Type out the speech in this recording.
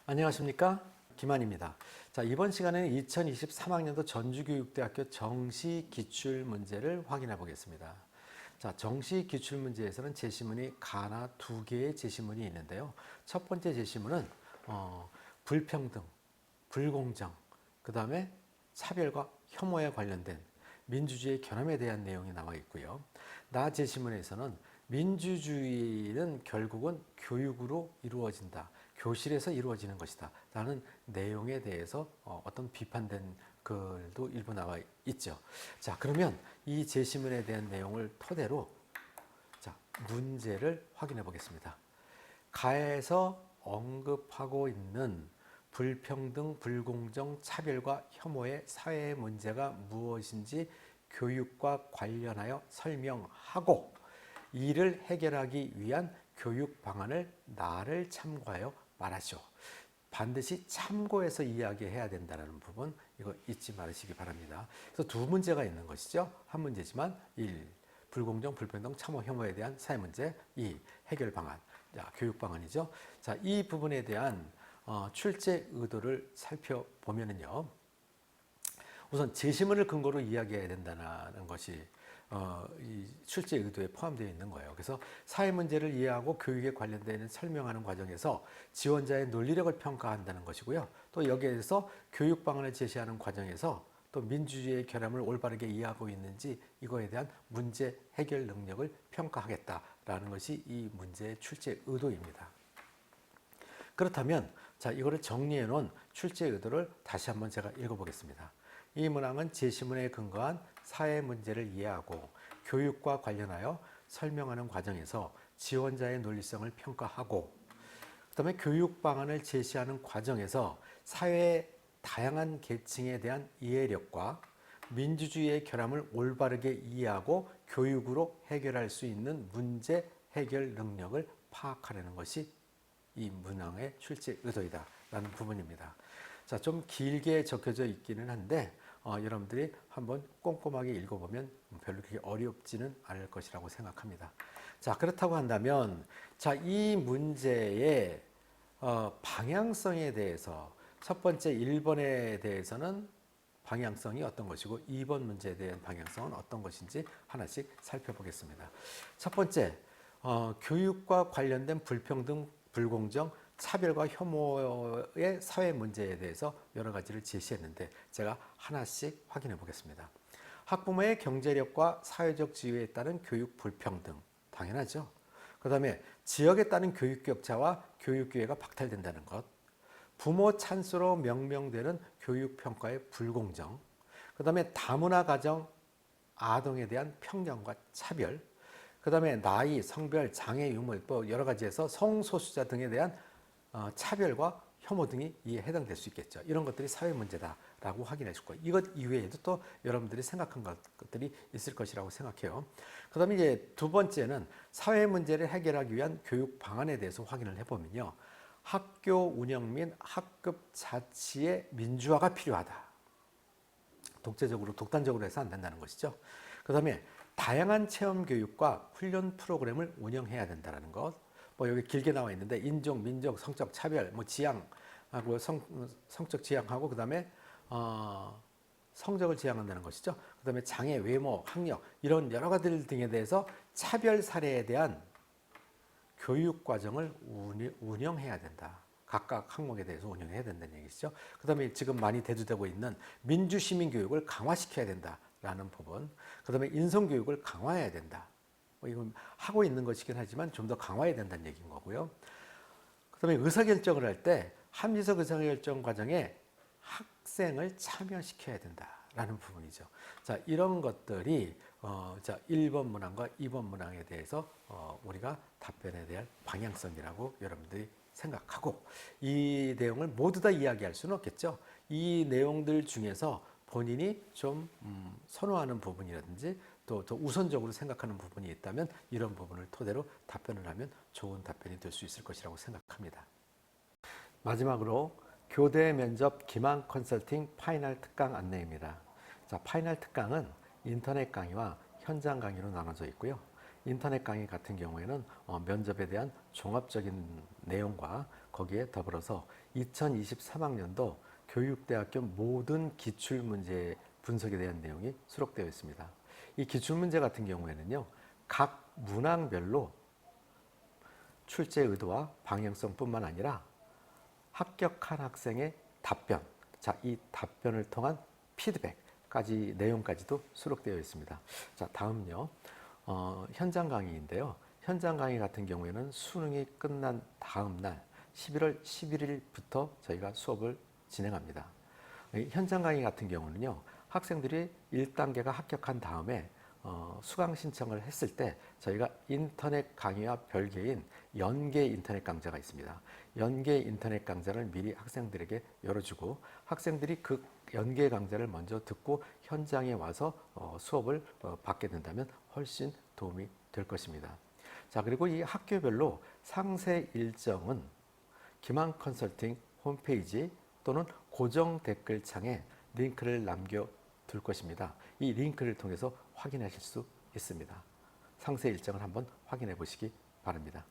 안녕하십니까? 김한입니다. 자, 이번 시간에는 2023학년도 전주교육대학교 정시기출문제를 확인해 보겠습니다. 자, 정시기출문제에서는 제시문이 가나 두 개의 제시문이 있는데요. 첫 번째 제시문은 불평등, 불공정, 그 다음에 차별과 혐오에 관련된 민주주의의 결함에 대한 내용이 나와 있고요. 나 제시문에서는 민주주의는 결국은 교육으로 이루어진다. 교실에서 이루어지는 것이다. 라는 내용에 대해서 어떤 비판된 글도 일부 나와 있죠. 자, 그러면 이 제시문에 대한 내용을 토대로 자, 문제를 확인해 보겠습니다. 가에서 언급하고 있는 불평등, 불공정, 차별과 혐오의 사회 문제가 무엇인지 교육과 관련하여 설명하고 이를 해결하기 위한 교육 방안을 나를 참고하여 말하시오. 반드시 참고해서 이야기해야 된다는 부분 이거 잊지 말으시기 바랍니다. 그래서 두 문제가 있는 것이죠. 한 문제지만 1. 불공정, 불평등, 참호, 혐오에 대한 사회 문제 2. 해결 방안, 자, 교육 방안이죠. 자, 이 부분에 대한 출제 의도를 살펴보면은요. 우선 제시문을 근거로 이야기해야 된다는 것이 이 출제 의도에 포함되어 있는 거예요. 그래서 사회 문제를 이해하고 교육에 관련된 설명하는 과정에서 지원자의 논리력을 평가한다는 것이고요. 또 여기에 대해서 교육 방안을 제시하는 과정에서 또 민주주의의 결함을 올바르게 이해하고 있는지 이거에 대한 문제 해결 능력을 평가하겠다라는 것이 이 문제의 출제 의도입니다. 그렇다면 자, 이거를 정리해 놓은 출제 의도를 다시 한번 제가 읽어보겠습니다. 이 문항은 제시문에 근거한 사회 문제를 이해하고 교육과 관련하여 설명하는 과정에서 지원자의 논리성을 평가하고 그다음에 교육 방안을 제시하는 과정에서 사회의 다양한 계층에 대한 이해력과 민주주의의 결함을 올바르게 이해하고 교육으로 해결할 수 있는 문제 해결 능력을 파악하려는 것이 이 문항의 출제 의도이다라는 부분입니다. 자, 좀 길게 적혀져 있기는 한데 여러분들이 한번 꼼꼼하게 읽어보면 별로 그렇게 어렵지는 않을 것이라고 생각합니다. 자, 그렇다고 한다면 자, 이 문제의 방향성에 대해서 첫 번째 1번에 대해서는 방향성이 어떤 것이고 2번 문제에 대한 방향성은 어떤 것인지 하나씩 살펴보겠습니다. 첫 번째, 교육과 관련된 불평등, 불공정, 차별과 혐오의 사회 문제에 대해서 여러 가지를 제시했는데 제가 하나씩 확인해 보겠습니다. 학부모의 경제력과 사회적 지위에 따른 교육 불평등, 당연하죠. 그 다음에 지역에 따른 교육 격차와 교육 기회가 박탈된다는 것, 부모 찬스로 명명되는 교육 평가의 불공정, 그 다음에 다문화 가정 아동에 대한 편견과 차별, 그 다음에 나이, 성별, 장애 유무 또 여러 가지에서 성소수자 등에 대한 차별과 혐오 등이 이에 해당될 수 있겠죠. 이런 것들이 사회 문제다라고 확인해 줄 거예요. 이것 이외에도 또 여러분들이 생각한 것들이 있을 것이라고 생각해요. 그 다음에 이제 두 번째는 사회 문제를 해결하기 위한 교육 방안에 대해서 확인을 해보면요. 학교 운영 및 학급 자치의 민주화가 필요하다. 독재적으로, 독단적으로 해서 안 된다는 것이죠. 그 다음에 다양한 체험 교육과 훈련 프로그램을 운영해야 된다는 것. 뭐 여기 길게 나와 있는데 인종, 민족, 성적 차별, 뭐 지향하고 성적 지향하고 그다음에 성적을 지향한다는 것이죠. 그다음에 장애, 외모, 학력 이런 여러 가지 등에 대해서 차별 사례에 대한 교육 과정을 운영해야 된다. 각각 항목에 대해서 운영해야 된다는 얘기죠. 그다음에 지금 많이 대두되고 있는 민주 시민 교육을 강화시켜야 된다라는 부분. 그다음에 인성 교육을 강화해야 된다. 이건 하고 있는 것이긴 하지만 좀 더 강화해야 된다는 얘기인 거고요. 그다음에 의사결정을 할 때 합리적 의사결정 과정에 학생을 참여시켜야 된다라는 부분이죠. 자, 이런 것들이 자, 1번 문항과 2번 문항에 대해서 우리가 답변에 대한 방향성이라고 여러분들이 생각하고 이 내용을 모두 다 이야기할 수는 없겠죠. 이 내용들 중에서 본인이 좀 선호하는 부분이라든지 또 더 우선적으로 생각하는 부분이 있다면 이런 부분을 토대로 답변을 하면 좋은 답변이 될 수 있을 것이라고 생각합니다. 마지막으로 교대 면접 기망 컨설팅 파이널 특강 안내입니다. 자, 파이널 특강은 인터넷 강의와 현장 강의로 나눠져 있고요. 인터넷 강의 같은 경우에는 면접에 대한 종합적인 내용과 거기에 더불어서 2023학년도 교육대학교 모든 기출문제의 분석에 대한 내용이 수록되어 있습니다. 이 기출문제 같은 경우에는요, 각 문항별로 출제 의도와 방향성뿐만 아니라 합격한 학생의 답변, 자, 이 답변을 통한 피드백까지 내용까지도 수록되어 있습니다. 자, 다음요. 현장 강의인데요. 현장 강의 같은 경우에는 수능이 끝난 다음 날 11월 11일부터 저희가 수업을 진행합니다. 현장 강의 같은 경우는요. 학생들이 1단계가 합격한 다음에 수강 신청을 했을 때 저희가 인터넷 강의와 별개인 연계 인터넷 강좌가 있습니다. 연계 인터넷 강좌를 미리 학생들에게 열어주고 학생들이 그 연계 강좌를 먼저 듣고 현장에 와서 수업을 받게 된다면 훨씬 도움이 될 것입니다. 자, 그리고 이 학교별로 상세 일정은 기망 컨설팅 홈페이지 또는 고정 댓글창에 링크를 남겨둘 것입니다. 이 링크를 통해서 확인하실 수 있습니다. 상세 일정을 한번 확인해 보시기 바랍니다.